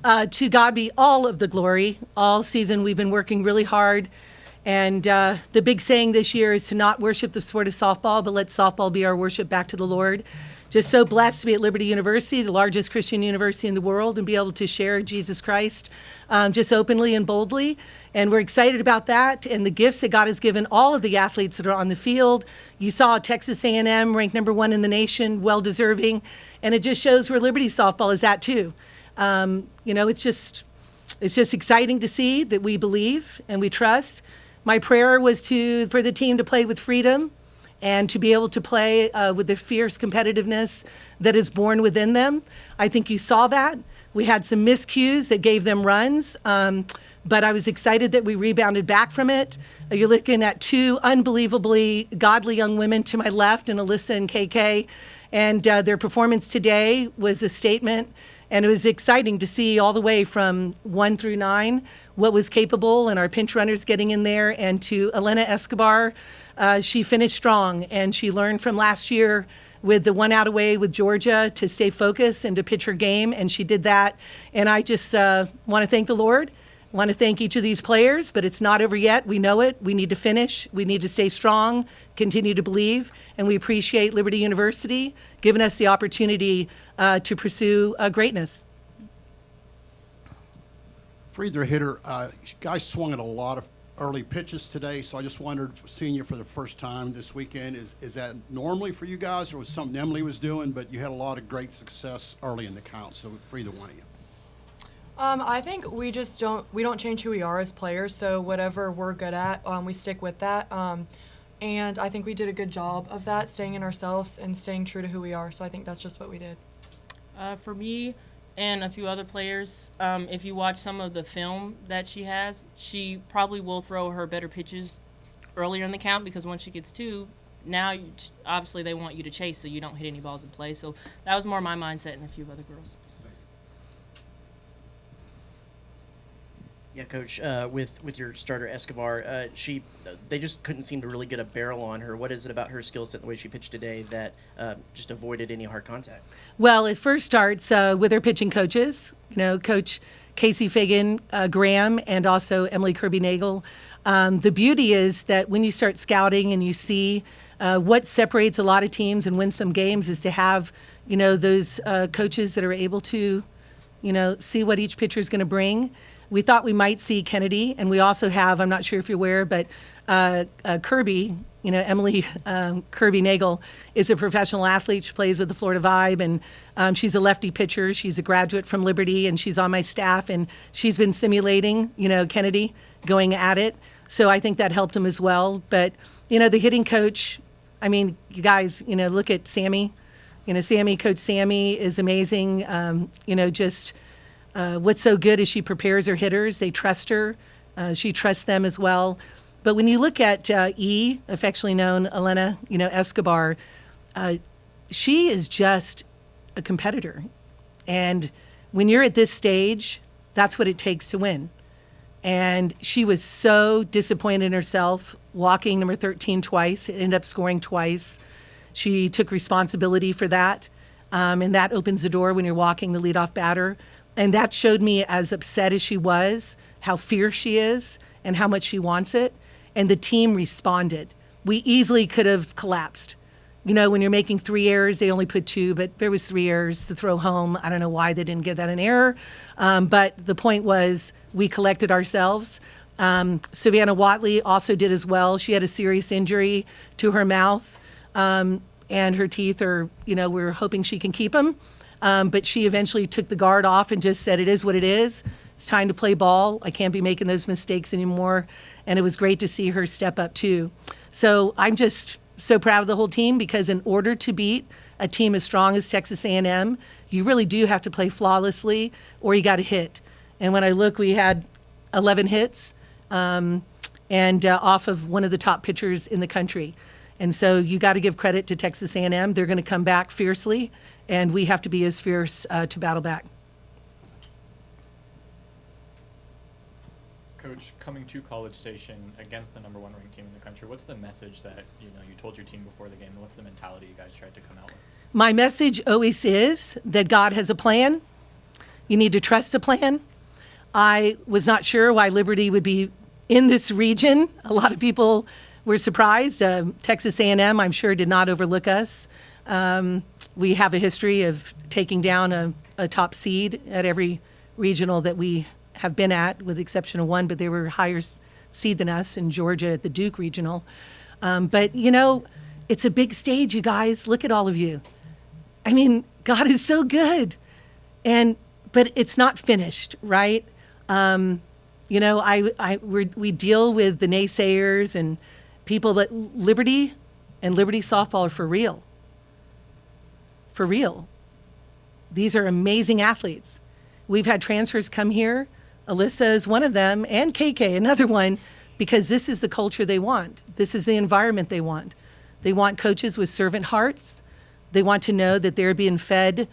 To God be all of the glory. All season we've been working really hard. And the big saying this year is to not worship the sport of softball, but let softball be our worship back to the Lord. Just so blessed to be at Liberty University, the largest Christian university in the world, and be able to share Jesus Christ just openly and boldly. And we're excited about that and the gifts that God has given all of the athletes that are on the field. You saw Texas A&M ranked number 1 in the nation, well deserving. And it just shows where Liberty softball is at too. It's just exciting to see that we believe and we trust. My prayer was for the team to play with freedom and to be able to play with the fierce competitiveness that is born within them. I think you saw that. We had some miscues that gave them runs, but I was excited that we rebounded back from it. You're looking at 2 unbelievably godly young women to my left, and Alyssa and KK, and their performance today was a statement. And it was exciting to see all the way from 1 through 9 what was capable, and our pinch runners getting in there. And to Elena Escobar, she finished strong, and she learned from last year with the 1 out away with Georgia to stay focused and to pitch her game, and she did that. And I just want to thank the Lord. I want to thank each of these players, but it's not over yet. We know it. We need to finish. We need to stay strong, continue to believe, and we appreciate Liberty University giving us the opportunity to pursue greatness. For either hitter, guys swung at a lot of early pitches today, so I just wondered, seeing you for the first time this weekend, is that normally for you guys, or was something Emily was doing? But you had a lot of great success early in the count, so for either one of you. I think we don't change who we are as players, so whatever we're good at, we stick with that. And I think we did a good job of that, staying in ourselves and staying true to who we are, so I think that's just what we did. For me and a few other players, if you watch some of the film that she has, she probably will throw her better pitches earlier in the count, because once she gets 2, now obviously they want you to chase so you don't hit any balls in play. So that was more my mindset and a few other girls. Yeah, Coach, with your starter Escobar, they just couldn't seem to really get a barrel on her. What is it about her skill set and the way she pitched today that just avoided any hard contact? Well, it first starts with her pitching coaches, Coach Casey Fagan Graham and also Emily Kirby-Nagel. The beauty is that when you start scouting and you see what separates a lot of teams and win some games is to have, those coaches that are able to, see what each pitcher is going to bring. We thought we might see Kennedy, and we also have, I'm not sure if you're aware, but Kirby, Emily Kirby-Nagel is a professional athlete. She plays with the Florida Vibe, and she's a lefty pitcher. She's a graduate from Liberty, and she's on my staff, and she's been simulating, Kennedy going at it. So I think that helped him as well. But, the hitting coach, you guys, look at Sammy. Coach Sammy is amazing. What's so good is she prepares her hitters. They trust her. She trusts them as well. But when you look at E, affectionately known Elena, Escobar, she is just a competitor. And when you're at this stage, that's what it takes to win. And she was so disappointed in herself, walking number 13 twice, ended up scoring twice. She took responsibility for that. And that opens the door when you're walking the leadoff batter. And that showed me, as upset as she was, how fierce she is and how much she wants it. And the team responded. We easily could have collapsed. When you're making 3 errors, they only put 2, but there was 3 errors to throw home. I don't know why they didn't give that an error. But the point was we collected ourselves. Savannah Watley also did as well. She had a serious injury to her mouth, and her teeth are, we're hoping she can keep them. But she eventually took the guard off and just said, it is what it is. It's time to play ball. I can't be making those mistakes anymore. And it was great to see her step up too. So I'm just so proud of the whole team, because in order to beat a team as strong as Texas A&M, you really do have to play flawlessly, or you got to hit. And when I look, we had 11 hits and off of one of the top pitchers in the country. And so you got to give credit to Texas A&M. They're going to come back fiercely, and we have to be as fierce to battle back. Coach, coming to College Station against the number 1 ranked team in the country, what's the message that you told your team before the game, and what's the mentality you guys tried to come out with? My message always is that God has a plan. You need to trust the plan. I was not sure why Liberty would be in this region. A lot of people were surprised. Texas A&M, I'm sure, did not overlook us. We have a history of taking down a top seed at every regional that we have been at, with the exception of one, but they were higher seed than us in Georgia at the Duke Regional. But, you know, it's a big stage, you guys. Look at all of you. I mean, God is so good. But it's not finished, right? You know, we deal with the naysayers and people, but Liberty and Liberty softball are for real. For real. These are amazing athletes. We've had transfers come here. Alyssa is one of them, and KK, another one, because this is the culture they want. This is the environment they want. They want coaches with servant hearts. They want to know that they're being fed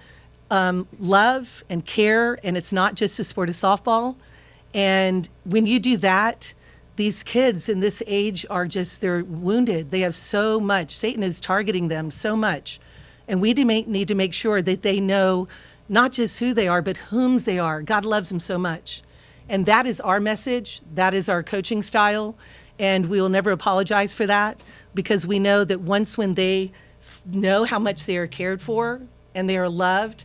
love and care, and it's not just a sport of softball. And when you do that, these kids in this age are just, they're wounded. They have so much. Satan is targeting them so much. And we need to make sure that they know not just who they are, but whom's they are. God loves them so much. And that is our message. That is our coaching style. And we will never apologize for that, because we know that once when they know how much they are cared for and they are loved,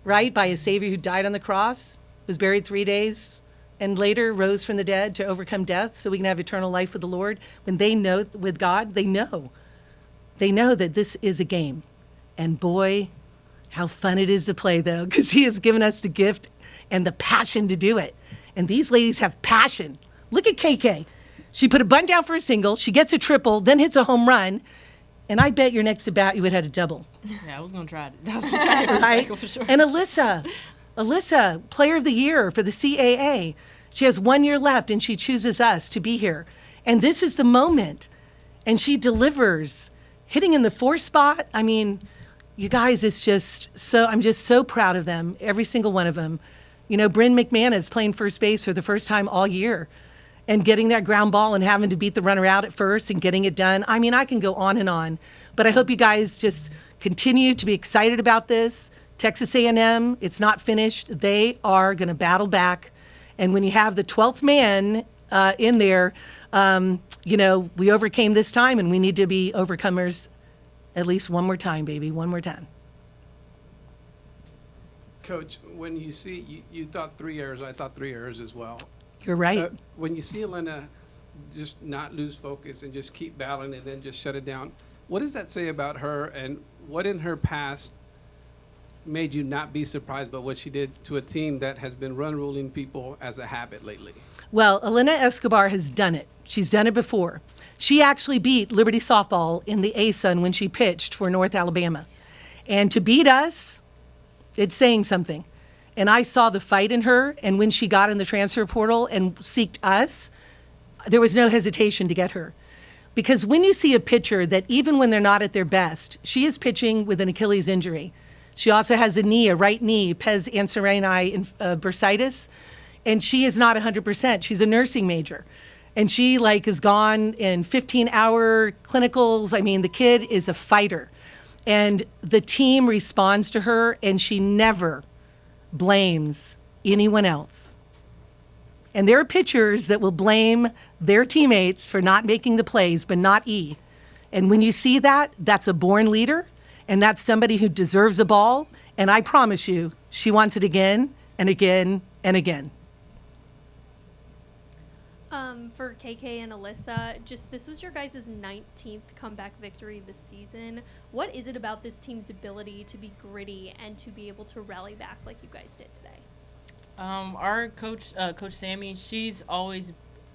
right, by a Savior who died on the cross, was buried 3 days, and later rose from the dead to overcome death so we can have eternal life with the Lord. When they know with God, they know. They know that this is a game. And boy, how fun it is to play, though, because he has given us the gift and the passion to do it. And these ladies have passion. Look at KK. She put a bunt down for a single. She gets a triple, then hits a home run. And I bet your next at bat you would have had a double. Yeah, I was going to try it. I was going to try it Right? for sure. And Alyssa, Player of the Year for the CAA. She has 1 year left, and she chooses us to be here. And this is the moment. And she delivers, hitting in the 4 spot. I mean, you guys, it's just so, I'm just so proud of them, every single one of them. You know, Bryn McManus playing first base for the first time all year and getting that ground ball and having to beat the runner out at first and getting it done. I mean, I can go on. But I hope you guys just continue to be excited about this. Texas A&M, it's not finished. They are going to battle back. And when you have the 12th man in there, you know, we overcame this time, and we need to be overcomers at least one more time, baby, one more time. Coach, when you see, you thought 3 errors, I thought 3 errors as well. You're right. When you see Elena just not lose focus and just keep battling and then just shut it down, what does that say about her, and what in her past made you not be surprised by what she did to a team that has been run ruling people as a habit lately? Well, Elena Escobar has done it. She's done it before. She actually beat Liberty Softball in the ASUN when she pitched for North Alabama. And to beat us, it's saying something. And I saw the fight in her, and when she got in the transfer portal and seeked us, there was no hesitation to get her. Because when you see a pitcher that even when they're not at their best, she is pitching with an Achilles injury. She also has a right knee, pes anserinae bursitis, and she is not 100%. She's a nursing major. And she is gone in 15-hour clinicals. I mean, the kid is a fighter. And the team responds to her, and she never blames anyone else. And there are pitchers that will blame their teammates for not making the plays, but not E. And when you see that, that's a born leader, and that's somebody who deserves a ball. And I promise you, she wants it again and again and again. For KK and Alyssa, this was your guys' 19th comeback victory this season. What is it about this team's ability to be gritty and to be able to rally back like you guys did today? Our coach, Coach Sammy,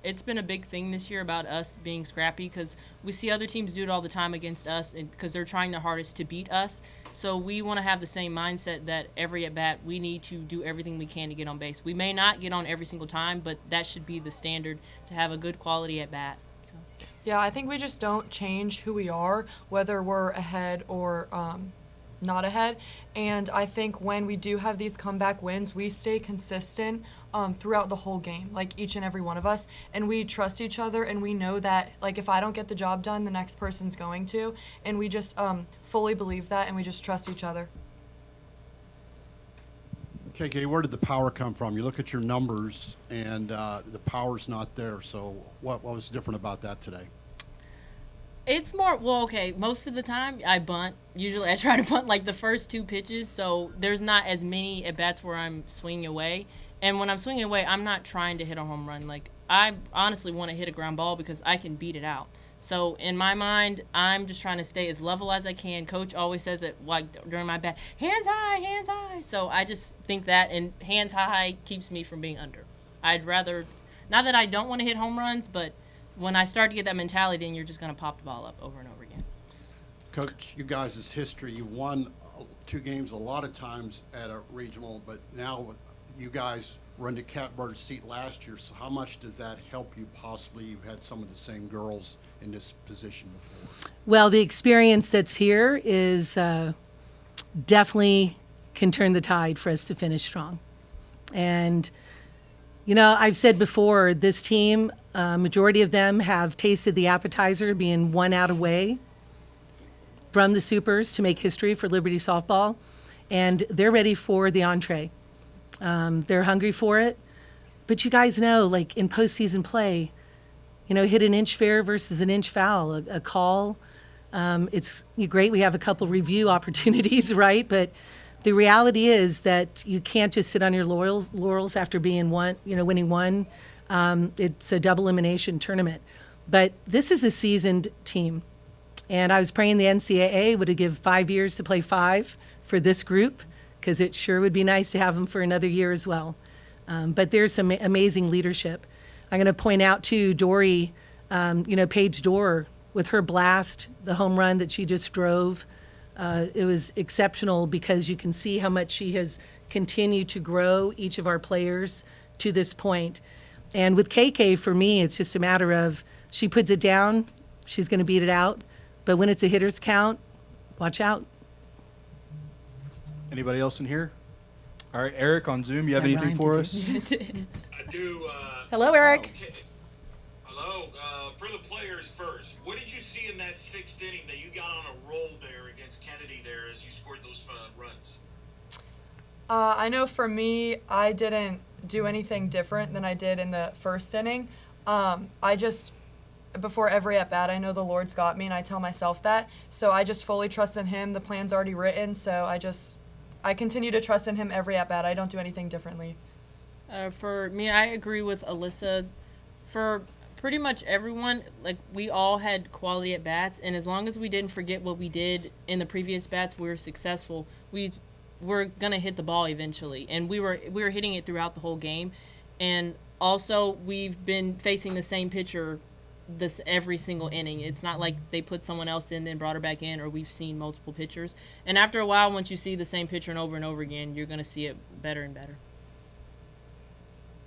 it's been a big thing this year about us being scrappy, because we see other teams do it all the time against us because they're trying their hardest to beat us. So we want to have the same mindset that every at-bat we need to do everything we can to get on base. We may not get on every single time, but that should be the standard to have a good quality at-bat. So. Yeah, I think we just don't change who we are, whether we're ahead or not ahead. And I think when we do have these comeback wins, we stay consistent throughout the whole game, like each and every one of us. And we trust each other, and we know that, if I don't get the job done, the next person's going to. And we just fully believe that, and we just trust each other. KK, where did the power come from? You look at your numbers, and the power's not there. So what was different about that today? It's more, well, okay, most of the time I bunt. Usually I try to bunt like the first 2 pitches, so there's not as many at-bats where I'm swinging away. And when I'm swinging away, I'm not trying to hit a home run. Like, I honestly want to hit a ground ball because I can beat it out. So in my mind, I'm just trying to stay as level as I can. Coach always says it like during my bat, hands high, hands high. So I just think that, and hands high keeps me from being under. I'd rather, not that I don't want to hit home runs, but when I start to get that mentality, then you're just going to pop the ball up over and over again. Coach, you guys' history, you won 2 games a lot of times at a regional, but now you guys were in the catbird seat last year, so how much does that help you possibly? You've had some of the same girls in this position before. Well, the experience that's here is definitely can turn the tide for us to finish strong. And, you know, I've said before, this team, majority of them have tasted the appetizer, being 1 out away from the Supers to make history for Liberty softball, and they're ready for the entree. They're hungry for it. But you guys know, like in postseason play, you know, hit an inch fair versus an inch foul, a call. It's great. We have a couple review opportunities, right? But the reality is that you can't just sit on your laurels after being winning one. It's a double elimination tournament. But this is a seasoned team. And I was praying the NCAA would have given 5 years to play 5 for this group, because it sure would be nice to have them for another year as well. But there's some amazing leadership. I'm going to point out, too, Dory, Paige Dorr, with her blast, the home run that she just drove. It was exceptional because you can see how much she has continued to grow each of our players to this point. And with KK, for me, it's just a matter of she puts it down, she's going to beat it out. But when it's a hitter's count, watch out. Anybody else in here? All right, Eric on Zoom, you have Yeah, anything Ryan, for did us? I do. Hello, Eric. Okay. Hello. For the players first, what did you see in that 6th inning that you got on a roll there against Kennedy there as you scored those runs? I know for me, I didn't do anything different than I did in the 1st inning. I just, before every at-bat, I know the Lord's got me, and I tell myself that. So I just fully trust in Him. The plan's already written, so I continue to trust in Him every at-bat. I don't do anything differently. For me, I agree with Alyssa. For pretty much everyone, like, we all had quality at-bats, and as long as we didn't forget what we did in the previous bats, we were successful. We're gonna hit the ball eventually, and we were hitting it throughout the whole game. And also, we've been facing the same pitcher this every single inning. It's not like they put someone else in then brought her back in, or we've seen multiple pitchers. And after a while, once you see the same pitcher and over again, you're gonna see it better and better.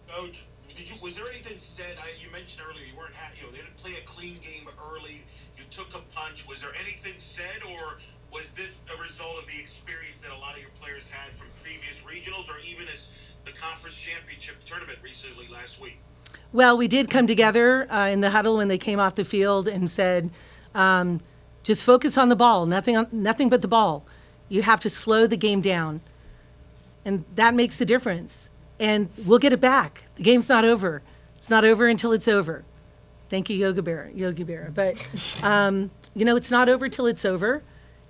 Coach, was there anything said? You mentioned earlier you weren't happy. They didn't play a clean game early. You took a punch. Was there anything said, or was this a result of the experience that a lot of your players had from previous regionals, or even as the conference championship tournament recently last week? Well, we did come together in the huddle when they came off the field and said, just focus on the ball, nothing but the ball. You have to slow the game down, and that makes the difference. And we'll get it back. The game's not over. It's not over until it's over. Thank you, Yogi Berra. But, it's not over till it's over.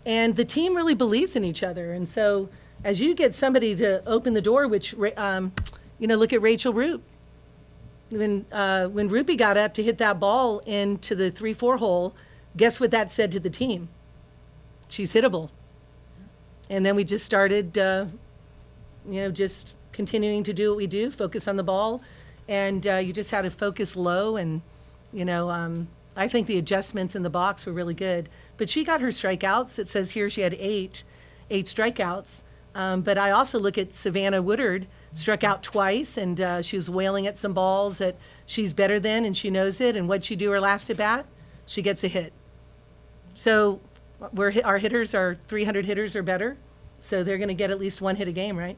And the team really believes in each other. And so as you get somebody to open the door, which, look at Rachel Roop. When Rupi got up to hit that ball into the 3-4 hole, guess what that said to the team? She's hittable. And then we just started, just continuing to do what we do, focus on the ball. And you just had to focus low. And, I think the adjustments in the box were really good. But she got her strikeouts. It says here she had eight strikeouts. But I also look at Savannah Woodard, struck out twice, and she was wailing at some balls that she's better than, and she knows it. And what'd she do her last at bat? She gets a hit. So our hitters are 300 hitters or better. So they're going to get at least one hit a game, right?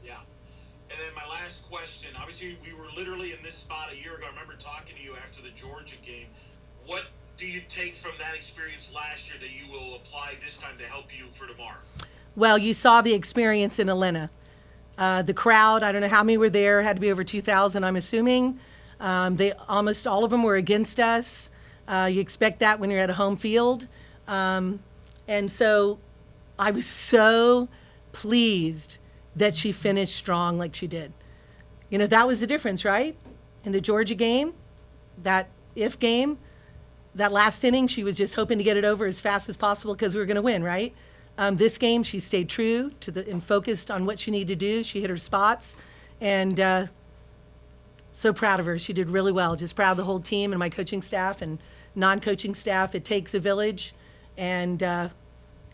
Yeah. And then my last question, obviously we were literally in this spot a year ago. I remember talking to you after the Georgia game. What do you take from that experience last year that you will apply this time to help you for tomorrow? Well, you saw the experience in Elena. The crowd, I don't know how many were there, had to be over 2,000, I'm assuming. They almost all of them were against us. You expect that when you're at a home field. And so I was so pleased that she finished strong like she did. You know, that was the difference, right? In the Georgia game, that if game, that last inning, she was just hoping to get it over as fast as possible because we were going to win, right? This game, she stayed true to and focused on what she needed to do. She hit her spots, and so proud of her. She did really well. Just proud of the whole team and my coaching staff and non-coaching staff. It takes a village, and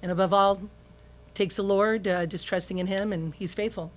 above all, it takes the Lord, just trusting in Him, and He's faithful.